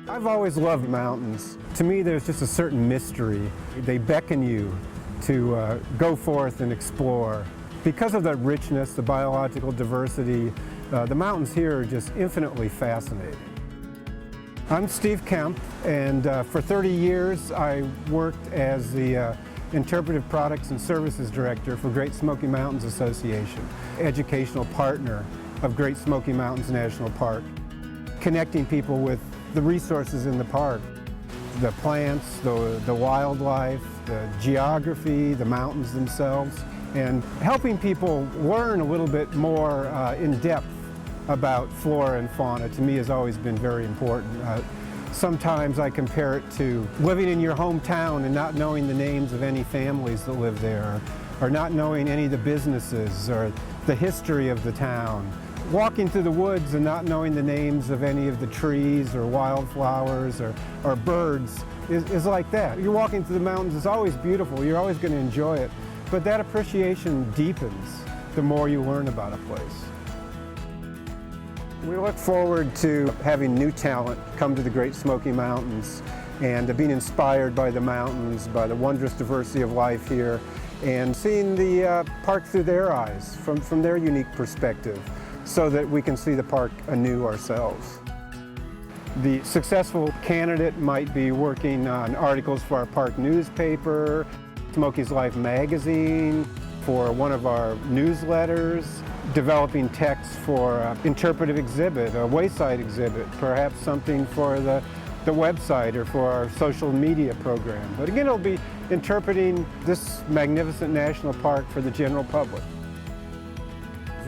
I've always loved mountains. To me, there's just a certain mystery. They beckon you to go forth and explore. Because of the richness, the biological diversity, the mountains here are just infinitely fascinating. I'm Steve Kemp, and for 30 years I worked as the Interpretive Products and Services Director for Great Smoky Mountains Association, educational partner of Great Smoky Mountains National Park, connecting people with the resources in the park, the plants, the wildlife, the geography, the mountains themselves, and helping people learn a little bit more in depth about flora and fauna. To me has always been very important. Sometimes I compare it to living in your hometown and not knowing the names of any families that live there, or not knowing any of the businesses or the history of the town. Walking through the woods and not knowing the names of any of the trees or wildflowers or birds is like that. You're walking through the mountains, it's always beautiful, you're always going to enjoy it, but that appreciation deepens the more you learn about a place. We look forward to having new talent come to the Great Smoky Mountains and being inspired by the mountains, by the wondrous diversity of life here, and seeing the park through their eyes, from their unique perspective, so that we can see the park anew ourselves. The successful candidate might be working on articles for our park newspaper, Smoky's Life magazine, for one of our newsletters, developing text for an interpretive exhibit, a wayside exhibit, perhaps something for the website or for our social media program. But again, it'll be interpreting this magnificent national park for the general public.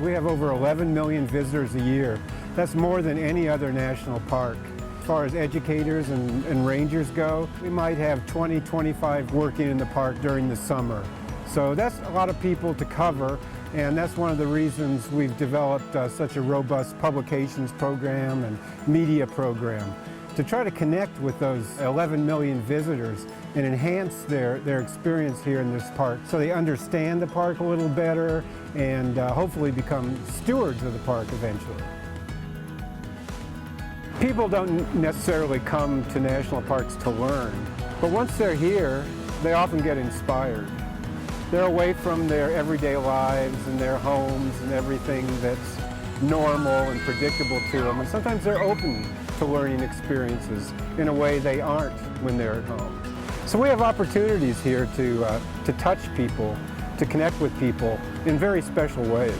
We have over 11 million visitors a year. That's more than any other national park. As far as educators and rangers go, we might have 20, 25 working in the park during the summer. So that's a lot of people to cover, and that's one of the reasons we've developed such a robust publications program and media program, to try to connect with those 11 million visitors and enhance their experience here in this park so they understand the park a little better and hopefully become stewards of the park eventually. People don't necessarily come to national parks to learn, but once they're here, they often get inspired. They're away from their everyday lives and their homes and everything that's normal and predictable to them, and sometimes they're open to learning experiences in a way they aren't when they're at home. So we have opportunities here to touch people, to connect with people in very special ways.